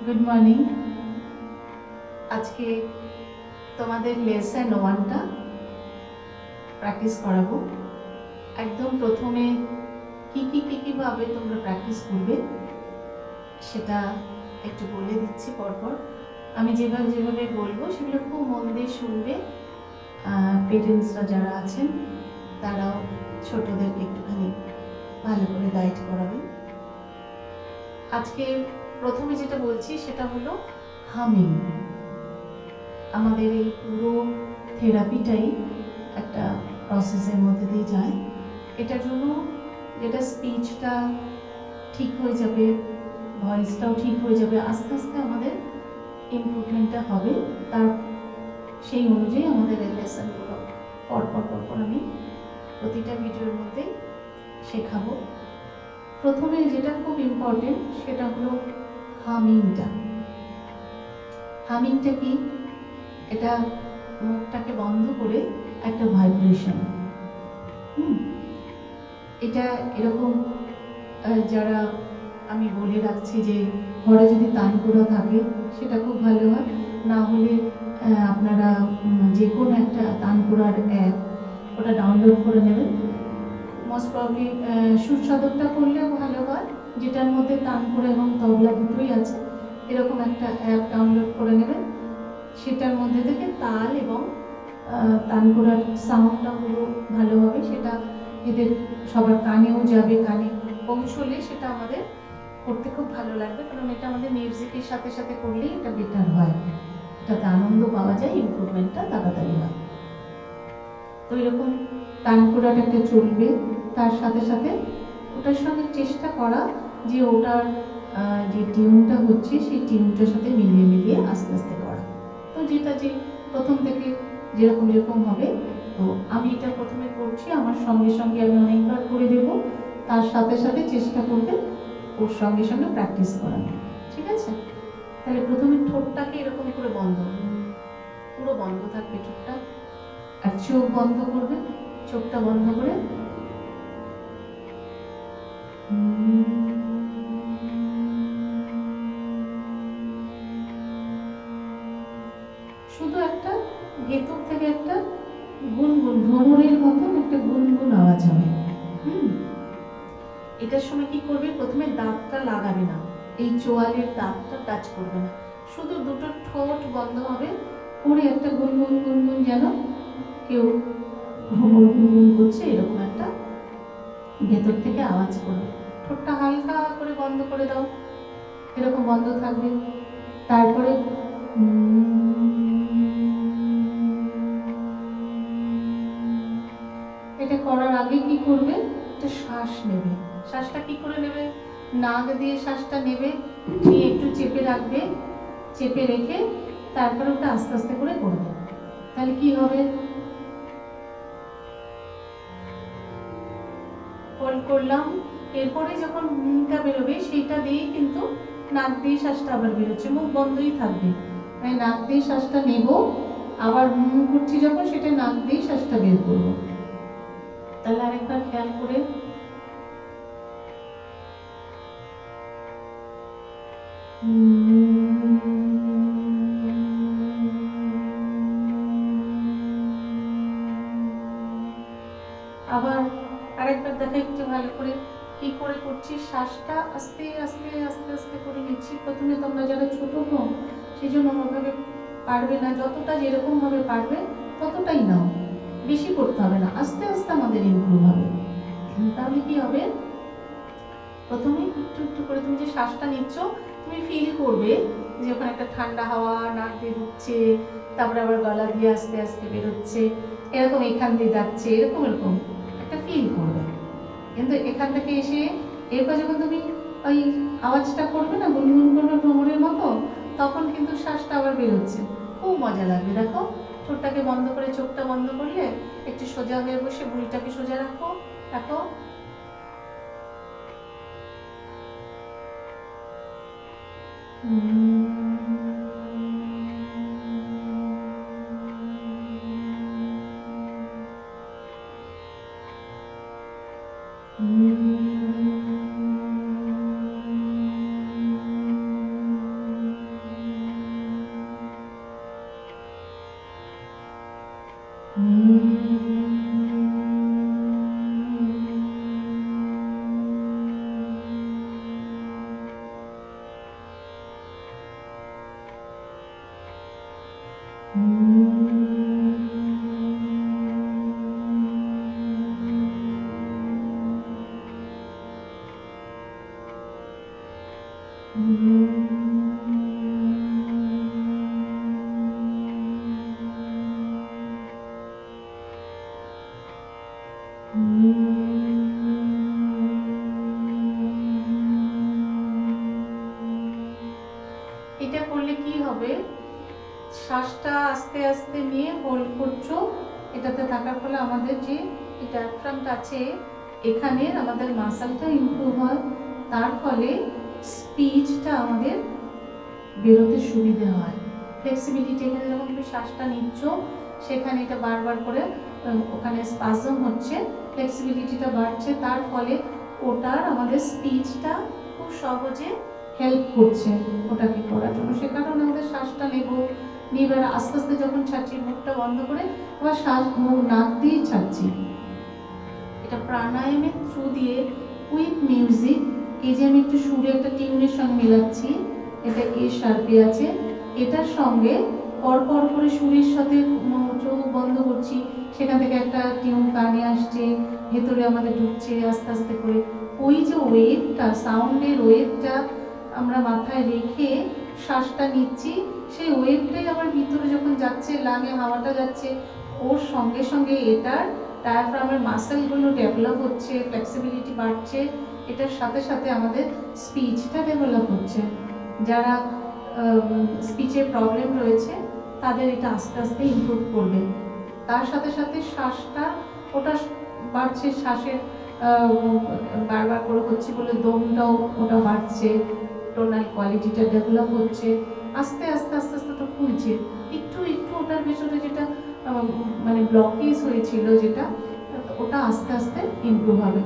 Good morning. আজকে তোমাদের lesson 1টা practice করাবো। একদম প্রথমে কি ভাবে তোমরা প্র্যাকটিস করবে সেটা একটু বলে দিচ্ছি পরপর। আমি যেভাবে বলবো সেগুলো খুব মন দিয়ে শুনবে। পেরেন্টসরা যারা আছেন তারাও ছোটদেরকে একটুখানি ভালো করে গাইড করাবেন। আজকে প্রথমে যেটা বলছি সেটা হলো হামিং। আমাদের এই পুরো থেরাপিটাই একটা প্রসেসের মধ্যে দিয়ে যায়। এটার জন্য যেটা স্পিচটা ঠিক হয়ে যাবে, ভয়েসটাও ঠিক হয়ে যাবে, আস্তে আস্তে আমাদের ইমপ্রুভমেন্টটা হবে। তার সেই অনুযায়ী আমাদের এই লেসনগুলো পরপর আমি প্রতিটা ভিডিওর মধ্যে শেখাবো। প্রথমে যেটা খুব ইম্পর্টেন্ট সেটা হলো হামিংটা। হামিংটা কি? এটা মুখটাকে বন্ধ করে একটা ভাইব্রেশন। এটা এরকম যারা, আমি বলে রাখছি যে ঘরে যদি তানপুরা থাকে সেটা খুব ভালো হয়। না হলে আপনারা যে কোনো একটা তানপুরার অ্যাপ ওটা ডাউনলোড করে নেবেন। মোস্ট প্রবলি সুরসাধকটা করলেও ভালো হয়, যেটার মধ্যে তানপুরা এবং তবলা দুটোই আছে। এরকম একটা অ্যাপ ডাউনলোড করে নেবেন। সেটার মধ্যে থেকে তাল এবং তানপুরার সাউন্ডটা হলো ভালো হবে। সেটা এদের সবার কানেও যাবে, কানে পৌঁছলে সেটা আমাদের করতে খুব ভালো লাগবে, কারণ এটা আমাদের মিউজিকের সাথে সাথে করলেই এটা বেটার হয়। এটাতে আনন্দ পাওয়া যায়, ইমপ্রুভমেন্টটা তাড়াতাড়ি হয়। তো এরকম তানপুরাটা একটা চলবে, তার সাথে সাথে ওটার সঙ্গে চেষ্টা করা যে ওটার যে টিউনটা হচ্ছে সেই টিউনটার সাথে মিলিয়ে আস্তে আস্তে করা। তো যেটা যে প্রথম থেকে যেরকম হবে, তো আমি এটা প্রথমে করছি, আমার সঙ্গে সঙ্গে আমি অনেকবার করে দেব, তার সাথে সাথে চেষ্টা করবে ওর সঙ্গে সঙ্গে প্র্যাকটিস করানো। ঠিক আছে? তাহলে প্রথমে ঠোঁটটাকে এরকম করে পুরো বন্ধ থাকবে ঠোঁটটা, আর চোখ বন্ধ করবে, চোখটা বন্ধ করে শুধু একটা ভেতর থেকে একটা গুনগুন ভ্রমরের মতন একটা গুনগুন আওয়াজ হবে। এটার সময় কি করবে? প্রথমে দাঁতটা লাগাবে না, এই চোয়ালের দাঁতটা টাচ করবে না, শুধু দুটো ঠোঁট বন্ধ হবে, করে একটা গুনগুন গুনগুন, যেন কেউ ভ্রমর গুনগুন করছে এরকম একটা ভেতর থেকে আওয়াজ করবে। ঠোঁটটা হালকা করে বন্ধ করে দাও, এরকম বন্ধ থাকবে। তারপরে এটা করার আগে কি করবে? একটা শ্বাস নেবে। শ্বাসটা কি করে নেবে? নাক দিয়ে শ্বাসটা নেবে, নিয়ে একটু চেপে রাখবে, চেপে রেখে তারপরে ওটা আস্তে আস্তে করে করবে। তাহলে কি হবে? হোল্ড করলাম, এরপরে যখন মুখটা বেরোবে সেইটা দিয়েই কিন্তু নাক দিয়ে শ্বাসটা আবার বেরোচ্ছে, মুখ বন্ধই থাকবে। মানে নাক দিয়ে শ্বাসটা নেব, আবার মুখ করছি যখন সেটা নাক দিয়ে শ্বাসটা বের করবো। তাহলে আরেকবার খেয়াল করে আবার আরেকবার দেখা একটু ভালো করে কি করে করছি। শ্বাসটা আস্তে আস্তে আস্তে আস্তে করে নিচ্ছি। প্রথমে তোমরা যারা ছোট হও সেই জন্য ওভাবে পারবে না, যতটা যেরকম ভাবে পারবে ততটাই নাও, বেশি করতে হবে না, আস্তে আস্তে আমাদের ইমপ্রুভ হবে। তাহলে কি হবে? প্রথমে একটু একটু করে তুমি যে শ্বাসটা নিচ্ছ, তুমি ফিল করবে যে ওখানে একটা ঠান্ডা হাওয়া নাক দিয়ে ঢুকছে, তারপরে আবার গলা দিয়ে আস্তে আস্তে বেরোচ্ছে, এরকম এখান দিয়ে যাচ্ছে, এরকম এরকম একটা ফিল করবে। কিন্তু এখান থেকে এসে এরপর যখন তুমি ওই আওয়াজটা করবে না, গুনগুন করবে ভ্রমণের মতো, তখন কিন্তু শ্বাসটা আবার বেরোচ্ছে, খুব মজা লাগবে। দেখো, ঠোঁটটাকে বন্ধ করে চোখটা বন্ধ করলে একটু সোজা হয়ে বসে ভুঁড়িটাকে সোজা রাখো, দেখো এটা করলে কি হবে, শ্বাসটা আস্তে আস্তে নিয়ে হোল্ড করছো, এটাতে থাকার ফলে আমাদের যে ডায়াফ্রামটা আছে এখানের আমাদের মাসলটা ইমপ্রুভ হয়, তার ফলে স্পিচটা আমাদের বেরোতে সুবিধে হয়। ফ্লেক্সিবিলিটি, এখানে যখন তুমি শ্বাসটা নিচ্ছ সেখানে এটা বারবার করে ওখানে স্পাজম হচ্ছে, ফ্লেক্সিবিলিটিটা বাড়ছে, তার ফলে ওটার আমাদের স্পিচটা খুব সহজে হেল্প করছে ওটাকে করার জন্য। সে কারণে আমাদের শ্বাসটা নেব, নিয়ে আস্তে আস্তে যখন ছাড়ছি মুখটা বন্ধ করে আবার শ্বাস মুখ নাক দিয়ে ছাড়ছি। এটা প্রাণায়ামের থ্রু দিয়ে উইথ মিউজিক, এই যে আমি একটু সুরে একটা টিউনের সঙ্গে মেলাচ্ছি, এটা এ শার্পে আছে, এটার সঙ্গে পরপর করে সুরের সাথে চোখ বন্ধ করছি, সেখান থেকে একটা টিউন কানে আসছে, ভেতরে আমাদের ঢুকছে আস্তে আস্তে করে। ওই যে ওয়েভটা, সাউন্ডের ওয়েভটা আমরা মাথায় রেখে শ্বাসটা নিচ্ছি, সেই ওয়েভটাই আবার ভিতরে যখন যাচ্ছে, লাঙে হাওয়াটা যাচ্ছে, ওর সঙ্গে সঙ্গে এটার ডায়াফ্রামের মাসেলগুলো ডেভেলপ হচ্ছে, ফ্লেক্সিবিলিটি বাড়ছে, এটার সাথে সাথে আমাদের স্পিচটা ডেভেলপ হচ্ছে। যারা স্পিচের প্রবলেম রয়েছে তাদের এটা আস্তে আস্তে ইমপ্রুভ করবে। তার সাথে সাথে শ্বাসটা ওটা বাড়ছে, শ্বাসের বারবার করে হচ্ছে বলে দমটাও ওটা বাড়ছে, টোনাল কোয়ালিটিটা ডেভেলপ হচ্ছে, আস্তে আস্তে আস্তে আস্তে ওটা খুলছে, একটু একটু ওটার ভেতরে যেটা মানে ব্লকেজ হয়েছিল যেটা, ওটা আস্তে আস্তে ইমপ্রুভ হবে,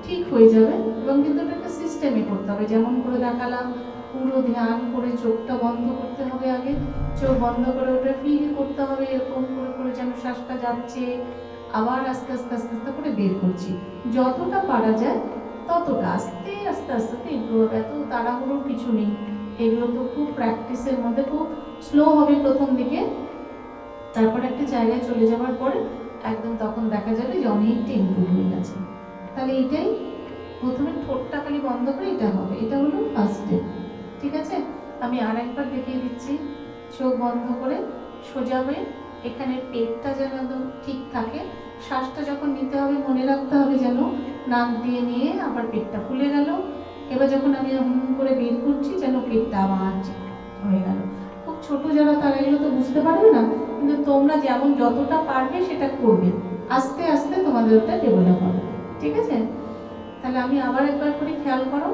ঠিক হয়ে যাবে। এবং কিন্তু ওটাকে সিস্টেমে করতে হবে, যেমন করে দেখালাম, পুরো ধ্যান করে চোখটা বন্ধ করতে হবে, আগে চোখ বন্ধ করে ওটা ফিল করতে হবে, এরকম করে করে যেন শ্বাসটা যাচ্ছে, আবার আস্তে আস্তে আস্তে আস্তে করে বের করছি, যতটা পারা যায় ততটা আস্তে আস্তে আস্তে আস্তে ইমপ্রুভ হবে। এত তাড়াহুড়োর কিছু নেই, এগুলো তো খুব প্র্যাকটিসের মধ্যে, খুব স্লো হবে প্রথম দিকে, তারপর একটা জায়গায় চলে যাওয়ার পরে একদম তখন দেখা যাবে যে অনেকটা ইমপ্রুভ হয়ে গেছে। তাহলে এটাই প্রথমে ঠোঁটটা খালি বন্ধ করে এটা হবে, এটা হলো ফার্স্ট স্টেপ। ঠিক আছে, আমি আর একবার দেখিয়ে দিচ্ছি, চোখ বন্ধ করে সোজা হয়ে এখানে পেটটা যেন একদম ঠিক থাকে, শ্বাসটা যখন নিতে হবে মনে রাখতে হবে যেন নাক দিয়ে নিয়ে আবার পেটটা ফুলে গেল, এবার যখন আমি করে বের করছি যেন পেটটা আবার হয়ে গেল। খুব ছোট যারা তারা এগুলো তো বুঝতে পারবে না, কিন্তু তোমরা যেমন যতটা পারবে সেটা করবে, আস্তে আস্তে তোমাদের ওটা ডেভেলপ হবে। ঠিক আছে, তাহলে আমি আবার একবার করে খেয়াল করো,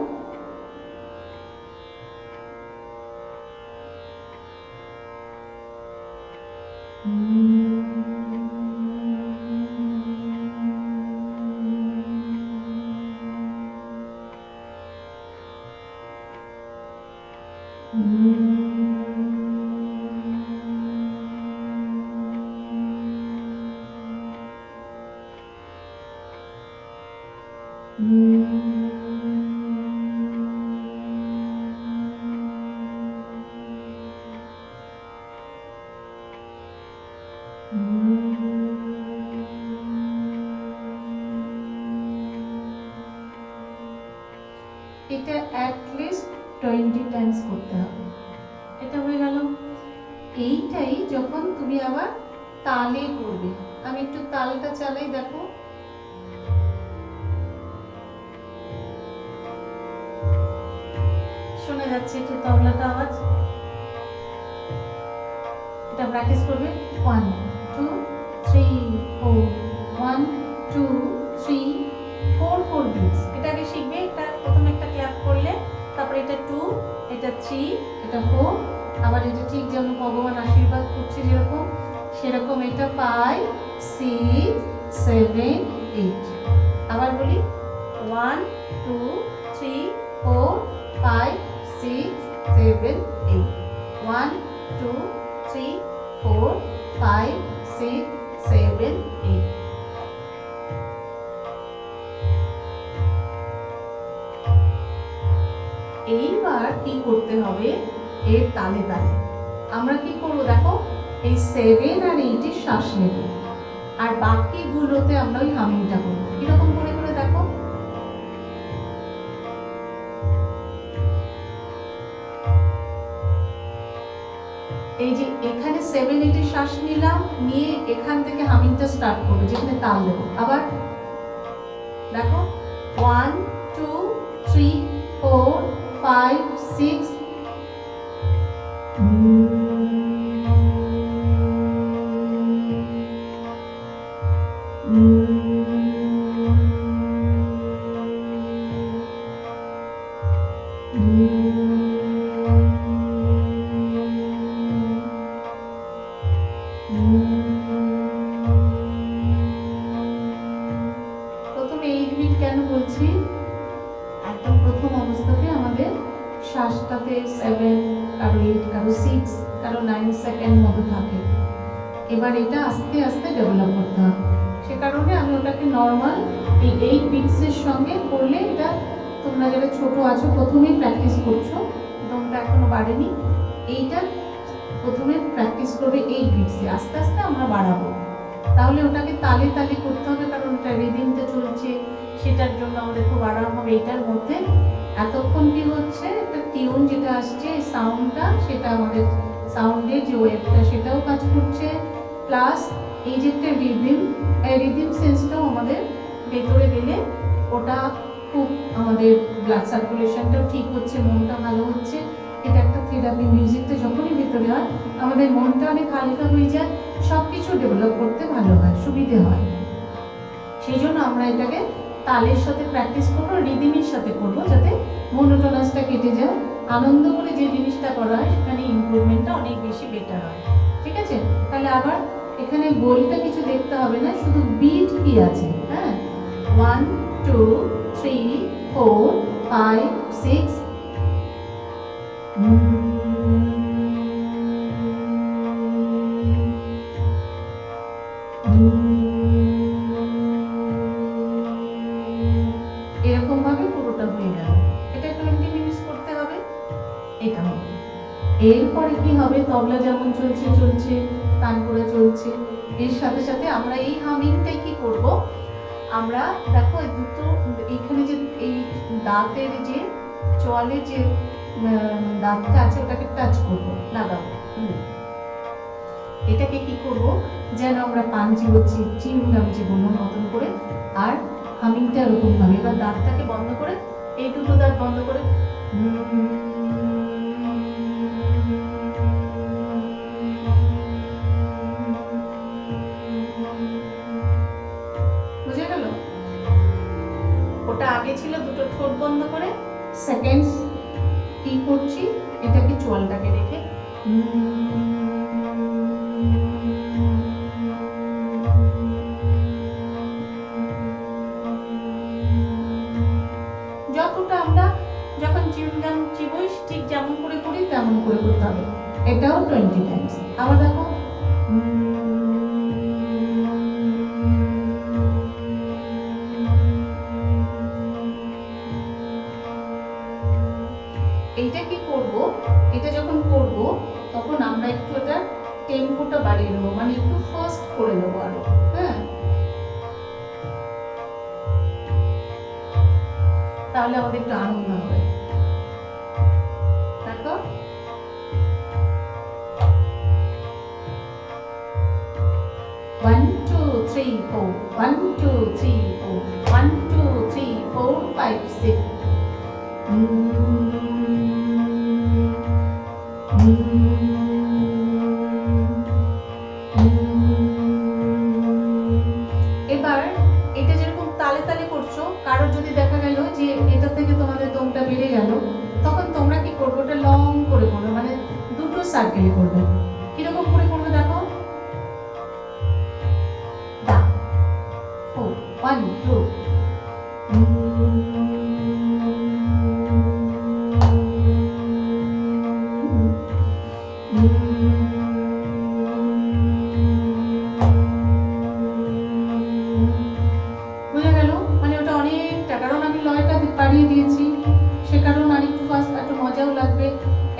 এটা অ্যাটলিস্ট 20 টাইমস করতে হবে। এটা হয়ে গেল। এইটাই যখন তুমি আবার তালে করবে, আমি একটু তালটা চালাই, দেখো শোনা যাচ্ছে একটু তবলাটা আওয়াজ, এটা প্র্যাকটিস করবে। 1 2 3 4 1 2 3 4 4 বিটস, এটা আগে শিখবে। এটা প্রথমে একটা ক্ল্যাপ করলে, তারপরে এটা 2, এটা 3, এটা 4, আবার এটা ঠিক যেমন ভগবান আশীর্বাদ করছে যেরকম, সেরকম এটা 5 6 7 8, আবার বলি 1 2 3 4 5 6 7 8, 1 2 3 4 5 6 7 8। এইবার কি করতে হবে, এর তালে তালে আমরা কি করব দেখো, এই 7 আর 8 এর শ্বাস নেব, আর বাকিগুলোতে আমরা ওই হামিংটা করবো। কিরকম করে করে দেখো, এই যে এখানে 7 8 এর শ্বাস নিলাম, নিয়ে এখান থেকে হামিংটা স্টার্ট করবো, যেখানে তাল দেবো। আবার দেখো 1 2 3 4 5 6 প্রথমে 8 বিট কেন বলছি, একদম প্রথম অবস্থাতে আমাদের শ্বাসটাতে 7, কারো 8, কারো 6, কারো 9 সেকেন্ড মতো থাকে। এবার এটা আস্তে আস্তে ডেভেলপ করতে হবে, সে কারণে আমি ওটাকে নর্মাল এই 8 বিটসের সঙ্গে করলে, এটা তোমরা যারা ছোট আছো প্রথমেই প্র্যাকটিস করছো, তোমরা এখনো বাড়েনি, এইটা প্রথমে প্র্যাকটিস করবে 8 বিটসে, আস্তে আস্তে আমরা বাড়াবো। তাহলে ওটাকে তালে তালে করতে হবে, কারণ এটা রিদিমটা চলছে, সেটার জন্য আমাদের খুব আরাম হবে। এইটার মধ্যে এতক্ষণ কি হচ্ছে, একটা টিউন যেটা আসছে, সাউন্ডটা, সেটা আমাদের সাউন্ডের যে ওয়েভটা সেটাও কাজ করছে, প্লাস এই যে একটা রিদিম, এই রিদিম সেন্সটাও আমাদের ভেতরে গেলে ওটা খুব আমাদের ব্লাড সার্কুলেশনটাও ঠিক হচ্ছে, মনটা ভালো হচ্ছে। এটা একটা থেরাপি। মিউজিকটা যখনই ভেতরে হয় আমাদের মনটা অনেক হালকা হয়ে যায়, সব কিছু ডেভেলপ করতে ভালো হয়, সুবিধে হয়। সেই জন্য আমরা এটাকে তালের সাথে প্র্যাকটিস করবো, রিদিমের সাথে করবো, যাতে মনোটোনাসটা কেটে যায়। আনন্দ করে যে জিনিসটা করা হয় সেখানে ইমপ্রুভমেন্টটা অনেক বেশি বেটার হয়। ঠিক আছে, তাহলে আবার এখানে বলটা কিছু দেখতে হবে না, শুধু বিট কি আছে। হ্যাঁ, 1 2 3 4 5 6 এরকম ভাবে পুরোটা হয়ে গেল। এটা 20 মিনিটস করতে হবে। এটা হবে। এরপরে কি হবে, তবলা যেমন চলছে চলছে, তানপুরা চলছে, এর সাথে সাথে আমরা এই হামিংটাই কি করব, আমরা দেখো দুটো এইখানে যে এই দাঁতের যে চলে যে দাঁতটা আছে ওটাকে টাচ করব, লাগাবো। এটাকে কি করব, যেন আমরা পান চিবোচ্ছি, চিউইংগাম চিবোনোর মতন করে, আর হামিংটা এরকম ভাবে। এবার দাঁতটাকে বন্ধ করে, এই দুটো দাঁত বন্ধ করে বুঝে গেল? ওটা আগে ছিল দুটো ঠোঁট বন্ধ করে, সেকেন্ডস কি করছি, এটাকে চোয়ালটাকে রেখে যতটা আমরা যখন চিউইংগাম চিবোই ঠিক যেমন করে করি তেমন করে করতে হবে। এটাও 20 টাইমস। আবার দেখো এইটা কি করব, এটা যখন করব তখন আমরা একটু এটা টেম্পোটা বাড়িয়ে নেবো, মানে একটু ফাস্ট করে নেবো আরো। হ্যাঁ, তাহলে আমাদের একটু আনন্দ হবে। দেখো 1 2 3 4 1 2 3 4 1 2 3 4 5 6 এবার এটা যেরকম তালে তালে করছো, কারো যদি দেখা গেল যে এটা থেকে তোমাদের দমটা বেড়ে গেল, তখন তোমরা কি করবে, ওটা লং করে করবে, মানে দুটো সার্কেলে করবে। কিরকম করে করবে দেখো, 1 2 বুঝে গেল? মানে ওটা অনেকটা, কারণ আমি লয়টা বাড়িয়ে দিয়েছি, সে কারণ আরেকটু ফাস্ট, একটু মজাও লাগবে,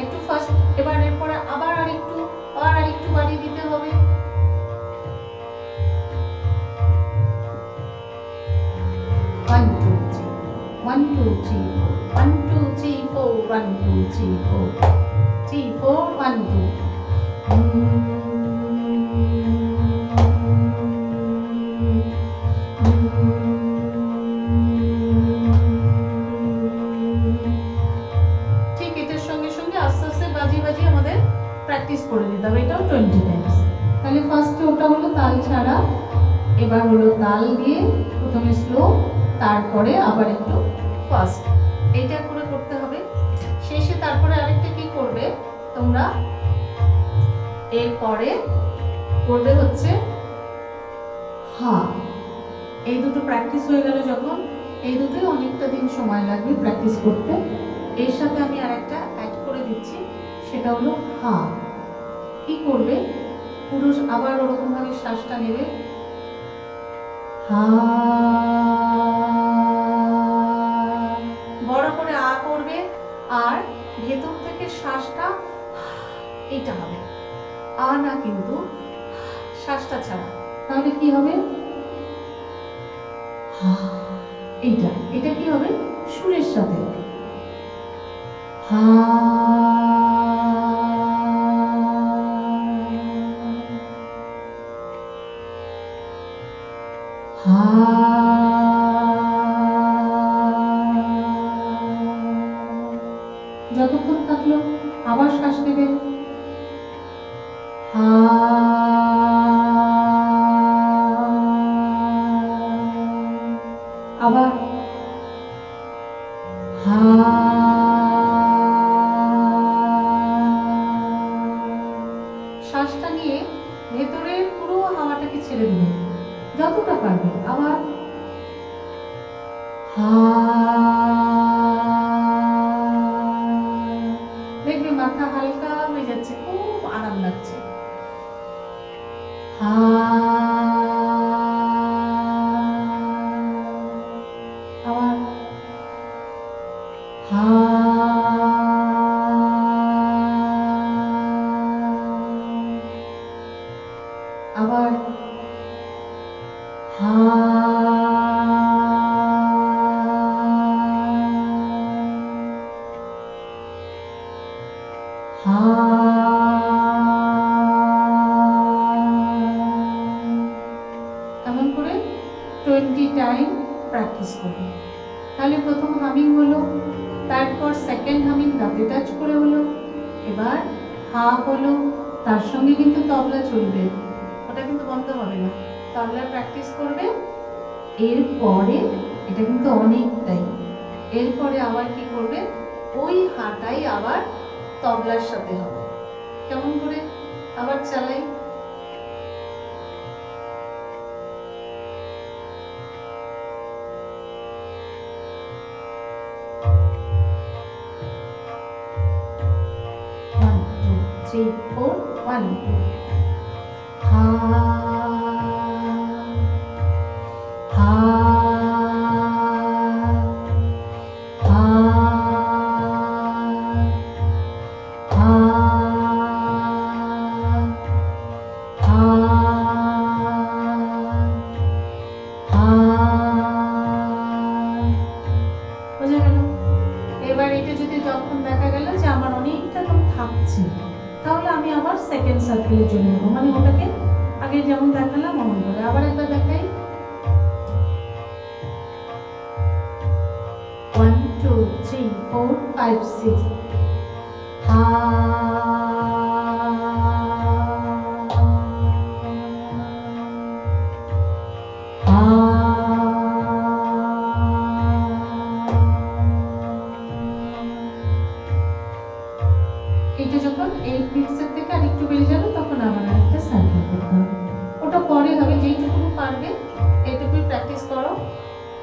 একটু ফাস্ট। এবার এরপরে আবার আরেকটু বাড়িয়ে দিতে হবে। 2 3 4 3 4 1 2 ঠিক এটার সঙ্গে সঙ্গে আস্তে আস্তে বাজিয়ে বাজিয়ে আমাদের প্র্যাকটিস করে নিতে হবে, এটাও 20 টাইমস। তাহলে ফার্স্টে ওটা হলো তাল ছাড়া, এবার হলো তাল দিয়ে, প্রথমে স্লো, তারপরে আবার একটু ফাস্ট, এইটা করে করতে হবে। শেষে তারপরে আরেকটা কি করবে তোমরা, এরপরে করবে হচ্ছে হা। এই দুটো প্র্যাকটিস হয়ে গেল যখন, এই দুটোই অনেকটা দিন সময় লাগবে প্র্যাকটিস করতে। এর সাথে আমি আরেকটা অ্যাড করে দিচ্ছি, সেটা হলো হা। কি করবে, পুরো আবার ওরকম ভাবে শ্বাসটা নেবে, হা, বড় করে আ করবে, আর ভেতর থেকে শ্বাসটা এইটা হবে, আ না কিন্তু শ্বাসটা ছাড়া। তাহলে কি হবে, এইটা এটা কি হবে সুরের সাথে, হা, হা, যতক্ষণ থাকলো আবার শ্বাস নেবে, হা, আবার হা, শ্বাসটা নিয়ে ভেতরের পুরো হাওয়াটাকে ছেড়ে দিবে যতটা পারবে, আবার হা, দেখবে মাথা হালকা হয়ে যাচ্ছে, খুব আরাম লাগছে, হা, আবার হা, আবার হা, হা, এমন করে 20 টাইম প্র্যাকটিস করবে। তাহলে প্রথম হামিং হলো, তারপর সেকেন্ড হামিং দাঁতে টাচ করে হলো, এবার হা হলো, তার সঙ্গে কিন্তু তবলা চলবে, ওটা কিন্তু বন্ধ হবে না, তবলা প্র্যাকটিস করবে। এরপরে এটা কিন্তু অনেকটাই, এরপরে আবার কি করবে, ওই হাটাই আবার তবলার সাথে হবে। কেমন করে আবার চালাই, one two three four, one two, হা, হা, হা, হা, হা, হা, বোঝা গেল? এবার এটা যদি যখন দেখা গেল যে আমার অনেকটা দম থাকছে, তাহলে আমি আবার সেকেন্ড সার্কেলে চলে যাবো, মানে ওটাকে আগে যেমন দেখালাম অমন করে। আবার একবার দেখাই, 1 2 3 4 5 6, হা, হা, এটা যখন 8 বিটসের থেকে আরেকটু বেড়ে যাবে তখন আবার আরেকটা সার্কেল করতে হবে, ওটা পরে হবে, যেইটুকু পারবে এইটুকুই প্র্যাকটিস করো।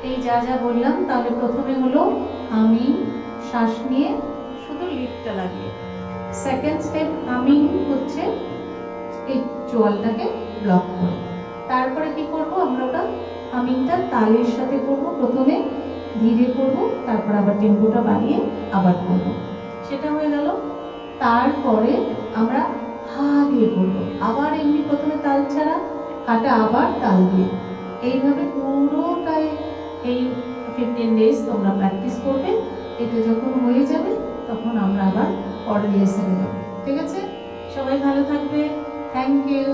এই যা যা বললাম, তাহলে প্রথমে হলো হামিং, শ্বাস নিয়ে শুধু লিপটা লাগিয়ে, সেকেন্ড স্টেপ হামিং হচ্ছে এই চোয়ালটাকে ব্লক করে, তারপরে কি করব আমরা, ওটা হামিংটা তালের সাথে করব, প্রথমে ধীরে করব, তারপর আবার টেম্পোটা বাড়িয়ে আবার করব, সেটা হয়ে গেল। তারপরে আমরা হা দিয়ে করব, আবার এমনি প্রথমে তাল ছাড়া, হাটা আবার তাল দিয়ে, এইভাবে পুরোটাই এই 15 ডেজ তোমরা প্র্যাকটিস করবে। এটা যখন হয়ে যাবে তখন আমরা আবার পরের লেসনে যাব। ঠিক আছে, সবাই ভালো থাকবে। Thank you.